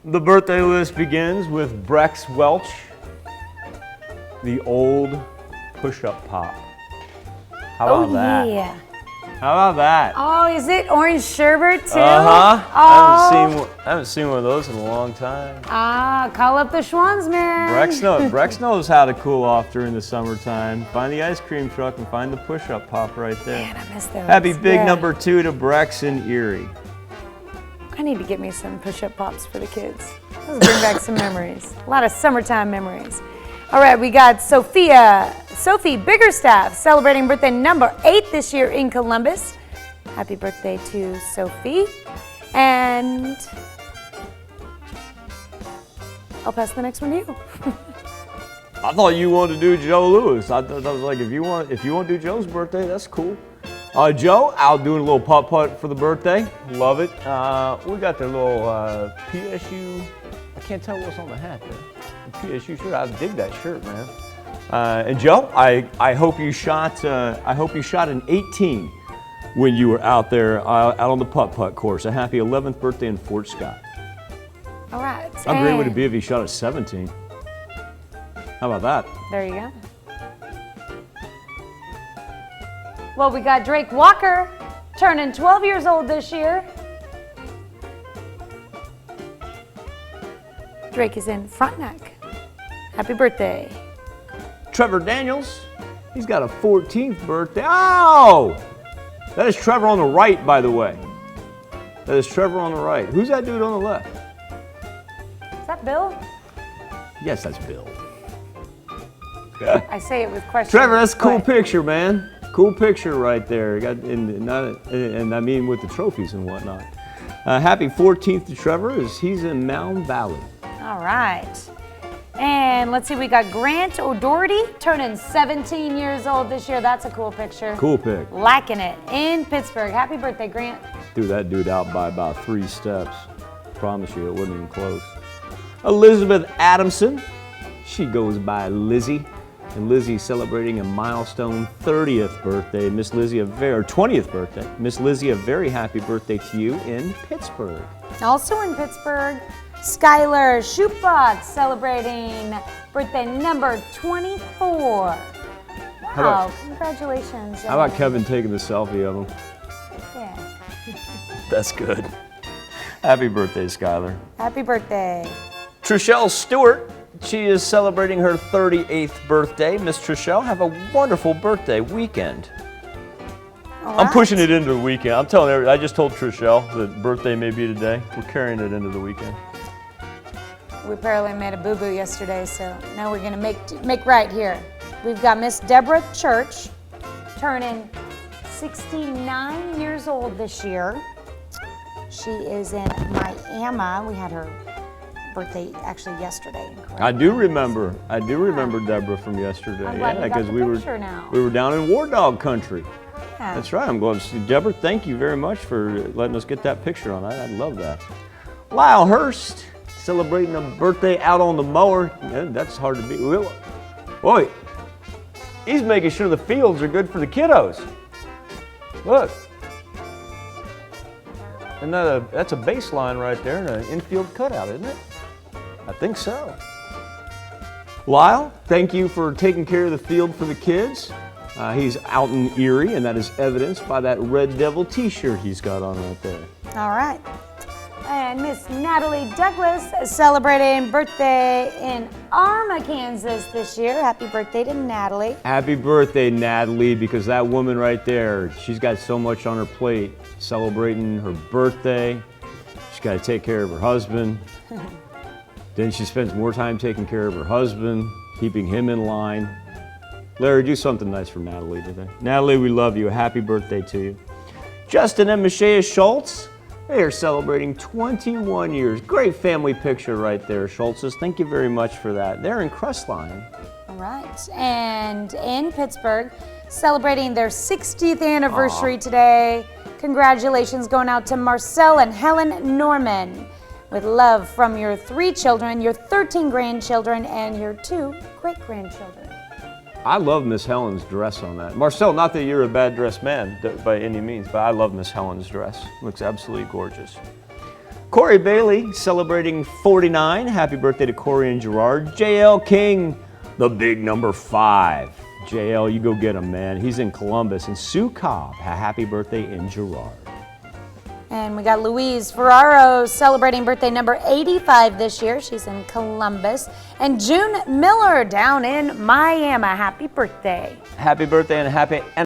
The birthday list begins with Brex Welch, the old push-up pop. How about that? Yeah. How about that? Oh, is it orange sherbet too? Uh-huh. Oh. I haven't seen one of those in a long time. Ah, call up the Schwans, man. Brex knows how to cool off during the summertime. Find the ice cream truck and find the push-up pop right there. Man, I miss those. Happy big number 2 to Brex in Erie. I need to get me some push-up pops for the kids. Let's bring back some memories. A lot of summertime memories. All right, we got Sophia Biggerstaff celebrating birthday number 8 this year in Columbus. Happy birthday to Sophie. And I'll pass the next one to you. I thought you wanted to do Joe Lewis. I was like, if you want to do Joe's birthday, that's cool. Joe, out doing a little putt-putt for the birthday. Love it. We got their little PSU. I can't tell what's on the hat there. The PSU shirt. I dig that shirt, man. And Joe, I hope you shot. I hope you shot an 18 when you were out there out on the putt-putt course. A happy 11th birthday in Fort Scott. All right. How great would it be if you shot a 17? How about that? There you go. Well, we got Drake Walker turning 12 years old this year. Drake is in Frontenac. Happy birthday. Trevor Daniels, he's got a 14th birthday. Oh! That is Trevor on the right, by the way. That is Trevor on the right. Who's that dude on the left? Is that Bill? Yes, that's Bill. I say it with questions. Trevor, that's a cool picture, man. Cool picture right there. And I mean with the trophies and whatnot. Happy 14th to Trevor as he's in Mound Valley. All right. And let's see, we got Grant O'Doherty turning 17 years old this year. That's a cool picture. Cool pic. Liking it in Pittsburgh. Happy birthday, Grant. Threw that dude out by about 3 steps. Promise you, it wasn't even close. Elizabeth Adamson, she goes by Lizzie. And Lizzie's celebrating a milestone 30th birthday. Miss Lizzie, 20th birthday. Miss Lizzie, a very happy birthday to you in Pittsburgh. Also in Pittsburgh, Skyler Shootbox celebrating birthday number 24. Wow, congratulations. How about Kevin taking the selfie of him? Yeah. That's good. Happy birthday, Skyler. Happy birthday. Trishelle Stewart, she is celebrating her 38th birthday. Miss Trishelle, have a wonderful birthday weekend. All I'm right. pushing it into the weekend. I'm telling everybody, I just told Trishelle that birthday may be today. We're carrying it into the weekend. We apparently made a boo-boo yesterday, so now we're gonna make right here. We've got Miss Debra Church turning 69 years old this year. She is in Miami. We had her birthday actually yesterday. I do remember Debra from yesterday. I'm glad you got the picture now. we were down in War Dog country. Yeah. That's right. I'm glad to see Debra. Thank you very much for letting us get that picture on. I love that. Lyle Hurst celebrating a birthday out on the mower. Yeah, that's hard to beat. Boy, he's making sure the fields are good for the kiddos. Look. And that's a baseline right there and an infield cutout, isn't it? I think so. Lyle, thank you for taking care of the field for the kids. He's out in Erie, and that is evidenced by that Red Devil t-shirt he's got on right there. All right. And Miss Natalie Douglas is celebrating birthday in Arma, Kansas this year. Happy birthday to Natalie. Happy birthday, Natalie, because that woman right there, she's got so much on her plate, celebrating her birthday. She's got to take care of her husband. Then she spends more time taking care of her husband, keeping him in line. Larry, do something nice for Natalie today. Natalie, we love you. Happy birthday to you. Justin and Michelle Schultz, they are celebrating 21 years. Great family picture right there, Schultzes. Thank you very much for that. They're in Crestline. All right. And in Pittsburgh, celebrating their 60th anniversary today. Congratulations going out to Marcel and Helen Norman. With love from your 3 children, your 13 grandchildren, and your 2 great-grandchildren. I love Miss Helen's dress on that. Marcel, not that you're a bad dressed man by any means, but I love Miss Helen's dress. Looks absolutely gorgeous. Corey Bailey celebrating 49. Happy birthday to Corey and Gerard. JL King, the big number 5. JL, you go get him, man. He's in Columbus. And Sue Cobb, a happy birthday in Gerard. And we got Louise Ferraro celebrating birthday number 85 this year. She's in Columbus. And June Miller down in Miami. Happy birthday. Happy birthday and happy